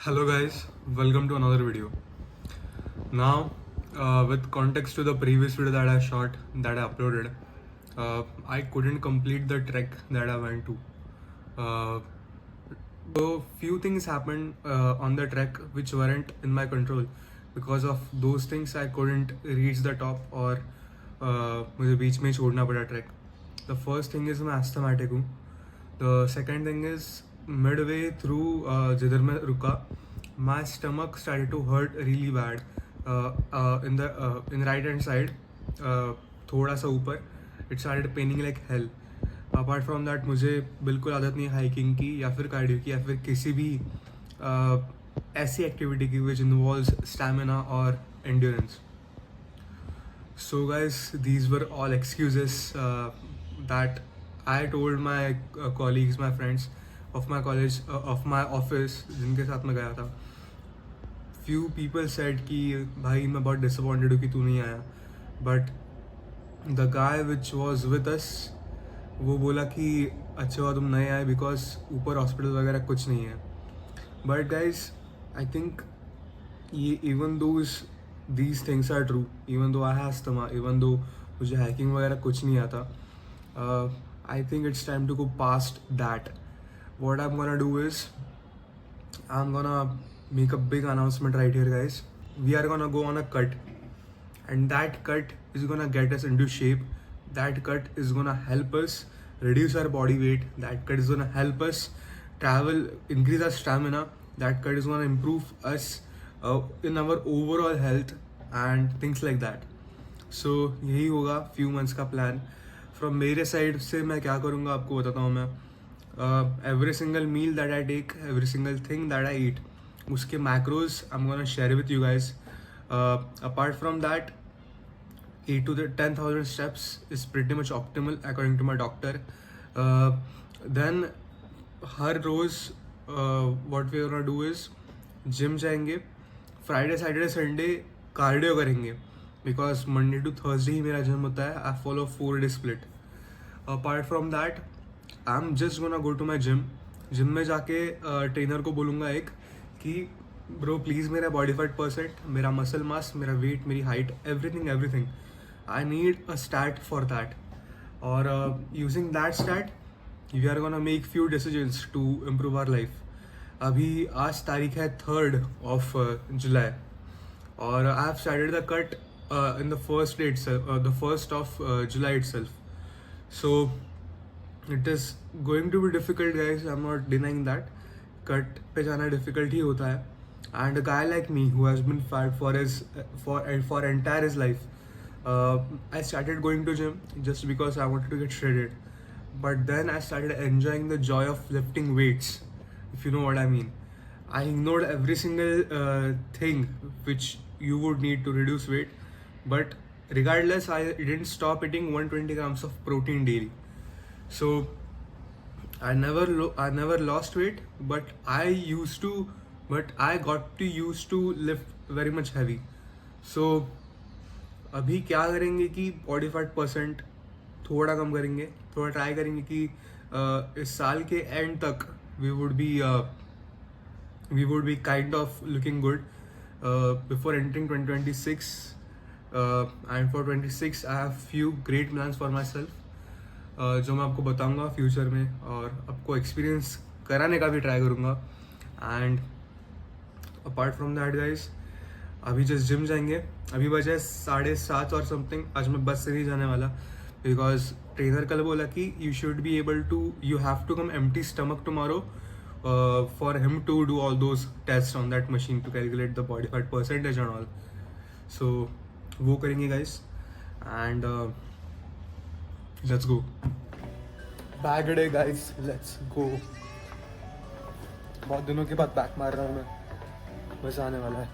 Hello guys, welcome to another video. Now, with context to the previous video that I shot, that I uploaded, I couldn't complete the trek that I went to. Uh, so few things happened on the trek which weren't in my control. Because of those things, I couldn't reach the top और मुझे बीच में छोड़ना पड़ा track. The first thing is मैं asthmatic हूँ. The second thing is midway through जिधर मैं रुका, my stomach started to hurt really bad in the right hand side, थोड़ा सा ऊपर. It started paining like hell. Apart from that मुझे बिल्कुल आदत नहीं हाइकिंग की या फिर कार्डियो की या फिर किसी भी ऐसी एक्टिविटी की विच इन्वॉल्व्स स्टैमिना और endurance. So guys, these were all excuses that I told my colleagues, my friends of my college, of my office जिनके साथ मैं गया था. फ्यू पीपल सेड कि भाई मैं बहुत डिसअपॉइंटेड हूँ कि तू नहीं आया. But the guy which was with us, वो बोला कि अच्छा हुआ तुम नए आए बिकॉज ऊपर हॉस्पिटल वगैरह कुछ नहीं है. बट गाइज, आई थिंक ये even though these things are true, even though I have asthma, even though मुझे हाइकिंग वगैरह कुछ नहीं आता, I think it's time to go past that. What I am gonna do is I am gonna make a big announcement right here guys. We are gonna go on a cut and that cut is gonna get us into shape. That cut is gonna help us reduce our body weight. That cut is gonna help us travel, increase our stamina. That cut is gonna improve us in our overall health and things like that. So यही होगा few months का plan. From मेरे side से मैं क्या करूँगा आपको बताता हूँ मैं. Every single meal that I take, every single thing that I eat, उसके macros I'm gonna share with you guys. Apart from that, 8 to 10,000 steps is pretty much optimal according to my doctor. Then हर रोज़ what we are gonna do is gym जाएंगे, Friday Saturday Sunday cardio करेंगे because Monday to Thursday ही मेरा gym होता है. I follow 4 day split. Apart from that I am just gonna go to my gym. Gym में जाके trainer को बोलूँगा एक कि ब्रो प्लीज़ मेरा बॉडी फैट परसेंट, मेरा मसल मास, मेरा वेट, मेरी height, everything I need a stat for that. Or using that stat, we are gonna make few decisions to improve our life. अभी आज तारीख है 3rd of July और I have started the cut in the first day itself, the 1st of July itself. So it is going to be difficult guys, I'm not denying that. Cut पे जाना difficult ही होता है. And a guy like me who has been fat for entire his life, I started going to gym just because I wanted to get shredded. But then I started enjoying the joy of lifting weights, if you know what I mean. I ignored every single thing which you would need to reduce weight. But regardless, I didn't stop eating 120 grams of protein daily. So I never lost weight, but I got to used to lift very much heavy. So अभी क्या करेंगे कि body fat percent थोड़ा कम करेंगे, थोड़ा try करेंगे कि इस साल के एंड तक we would be kind of looking good before entering 2026. And for 26 I have few great plans for myself जो मैं आपको बताऊंगा फ्यूचर में और आपको एक्सपीरियंस कराने का भी ट्राई करूँगा. And apart from that guys, अभी जस्ट जिम जाएंगे. अभी बजे 7:30 और समथिंग. आज मैं बस से नहीं जाने वाला बिकॉज ट्रेनर कल बोला कि you have to come empty stomach tomorrow for him to do all those test on that machine to calculate the body fat percentage and all. So वो करेंगे guys and let's go. Back day guys, let's go. बहुत दिनों के बाद back मार रहा हूँ मैं, मज़ा आने वाला है.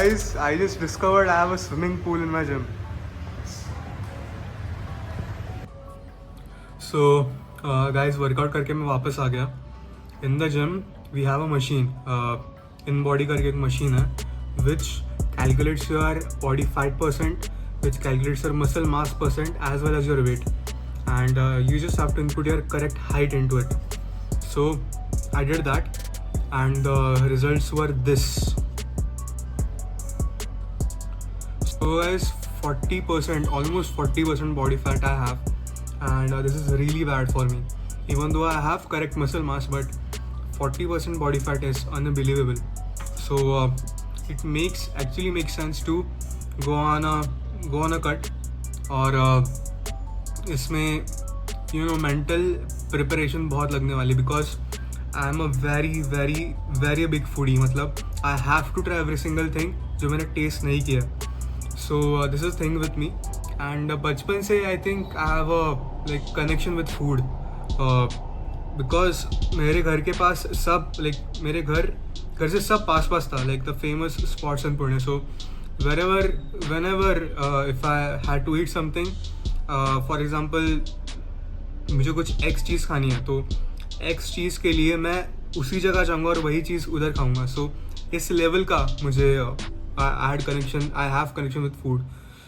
guys, I just discovered I have a swimming pool in my gym. So guys, workout करके मैं वापस आ गया. In the gym we have a machine. In body करके एक machine है which calculates your body fat percent, which calculates your muscle mass percent as well as your weight, and you just have to input your correct height into it. So I did that and the results were this. So guys, 40%, almost 40% body fat I have, and this is really bad for me. Even though I have correct muscle mass, but 40% body fat is unbelievable. So it actually makes sense to go on a cut, और इसमें mental preparation बहुत लगने वाली, because I am a very very very big foodie. मतलब I have to try every single thing जो मैंने taste नहीं किया. So this is thing with me, and बचपन से I think I have a connection with food, because मेरे घर के पास सब मेरे घर से सब पास था, the famous spots in Pune. So whenever if I had to eat something, for example मुझे कुछ X चीज़ खानी है, तो X चीज़ के लिए मैं उसी जगह जाऊँगा और वही चीज़ उधर खाऊँगा. So इस लेवल का मुझे I have connection with food.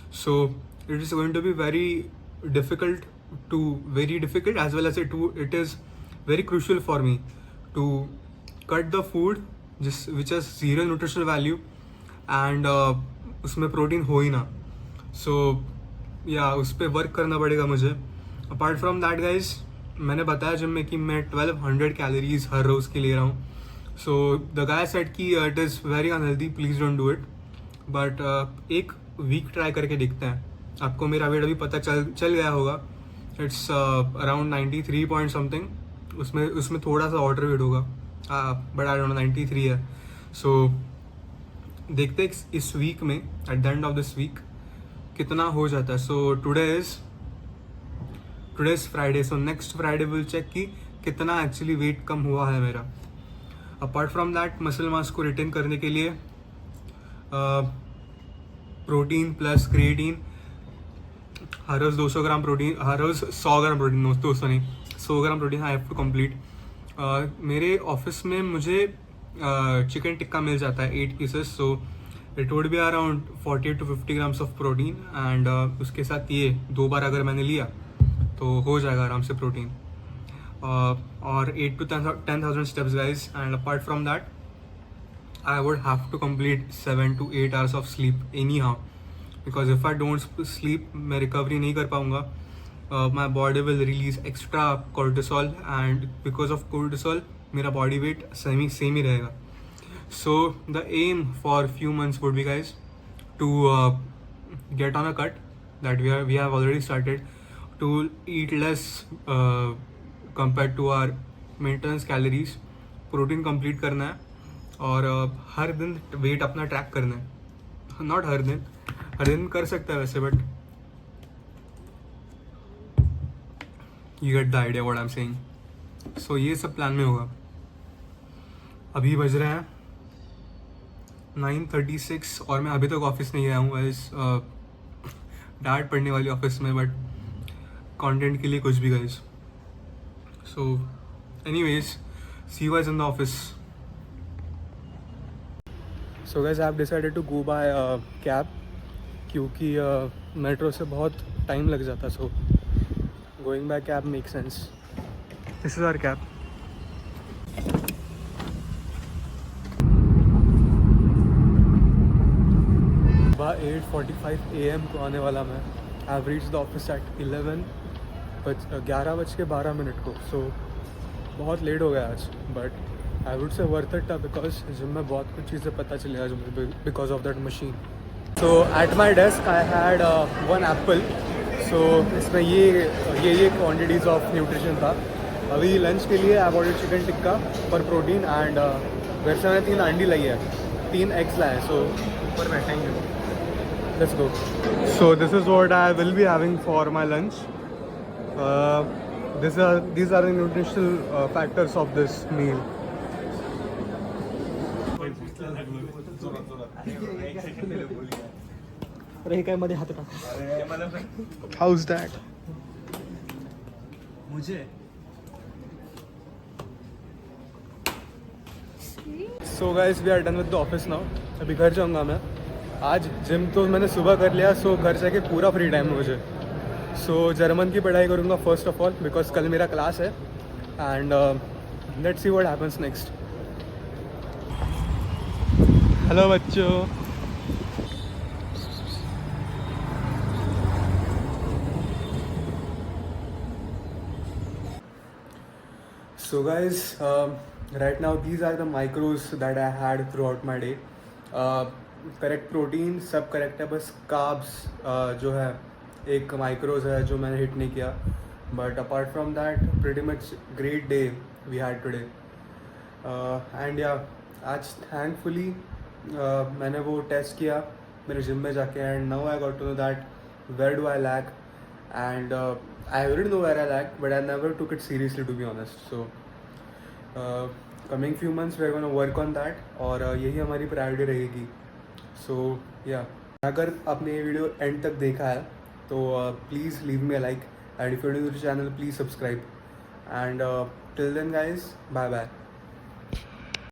So it is going to be very difficult as well as it is very crucial for me to cut the food which has zero nutritional value and उसमें protein हो ही ना. So yeah, उस पर work करना पड़ेगा मुझे. Apart from that guys, मैंने बताया जिम में कि मैं 1200 कैलोरीज हर रोज़ की ले रहा हूँ. So the guy said कि it is very unhealthy, please don't do it. But एक वीक ट्राई करके देखते हैं. आपको मेरा वेट अभी पता चल गया होगा. It's around 93 point something. उसमें थोड़ा सा ऑर्डर वेट होगा, बट आई डोंट नो 93 है. सो देखते हैं इस वीक में, at the end of this week कितना हो जाता है. So today is Friday. So next Friday will check कि कितना एक्चुअली वेट कम हुआ है मेरा. Apart from that, muscle mass को रिटेन करने के लिए प्रोटीन प्लस क्रिएटिन, हर रोज़ 200 ग्राम प्रोटीन, हर रोज़ 100 ग्राम प्रोटीन, 200 नहीं 100 gram protein I have to complete. मेरे ऑफिस में मुझे चिकन टिक्का मिल जाता है 8 pieces. So it would be around 40 to 50 grams of protein, and उसके साथ ये 2 बार अगर मैंने लिया तो हो जाएगा आराम से प्रोटीन. और 8 to 10,000 steps guys. And apart from that I would have to complete 7 to 8 hours of sleep anyhow, because if I don't sleep मैं recovery नहीं कर पाऊँगा. My body will release extra cortisol, and because of cortisol मेरा body weight same ही रहेगा. So the aim for few months would be guys to get on a cut that we have already started, to eat less compared to our maintenance calories, protein complete करना है, और हर दिन wait अपना track करना है. Not her दिन कर सकता है वैसे, but you get the idea what I am saying. So ये सब प्लान में होगा. अभी बज रहे हैं 9:36 और मैं अभी तक ऑफिस नहीं गया हूँ. डांट पड़ने वाली ऑफिस में, बट कंटेंट के लिए कुछ भी guys. So anyways, see you guys in the office. So guys, I have decided to go by cab, क्योंकि मेट्रो से बहुत टाइम लग जाता. So going by cab make sense. This is our cab. सुबह 8:45 AM को आने वाला मैं. I have reached the office at 11:12 को. सो बहुत लेट हो गया आज, but I would say worth it because gym में बहुत कुछ चीज़ें पता चली आज मुझे because of that machine. So at my desk I had one apple. So इसमें ये quantities of nutrition था. अभी लंच के लिए I ordered chicken tikka for protein, and घर से मैंने 3 अंडी लाई है, 3 eggs लाए. So ऊपर बैठेंगे. Let's go. So this is what I will be having for my lunch. These are the nutritional factors of this meal. तर हे काय मध्ये हात टाक. How's that. मुझे so guys we are done with the office now. अभी घर जाऊंगा मैं. आज जिम तो मैंने सुबह कर लिया, सो घर जाके पूरा फ्री टाइम है मुझे. सो जर्मन की पढ़ाई करूँगा फर्स्ट ऑफ ऑल, बिकॉज कल मेरा क्लास है. And let's see what happens next. Hello बच्चों. So guys, right now these are the micros that I had throughout my day. Correct protein सब करेक्ट है, बस कार्ब्स जो है एक माइक्रोज है जो मैंने हिट नहीं किया. But apart from that pretty much great day we had today. And yeah आज थैंकफुली मैंने वो टेस्ट किया मेरे जिम में जाके, and now I got to know that where do I lack. And I already know where I lack, but I never took it seriously, to be honest. So, coming few months we're gonna work on that, और यही हमारी priority रहेगी. So yeah, अगर आपने ये video and तक देखा है तो please leave me a like, and if you new to the channel please subscribe. And till then guys, bye bye.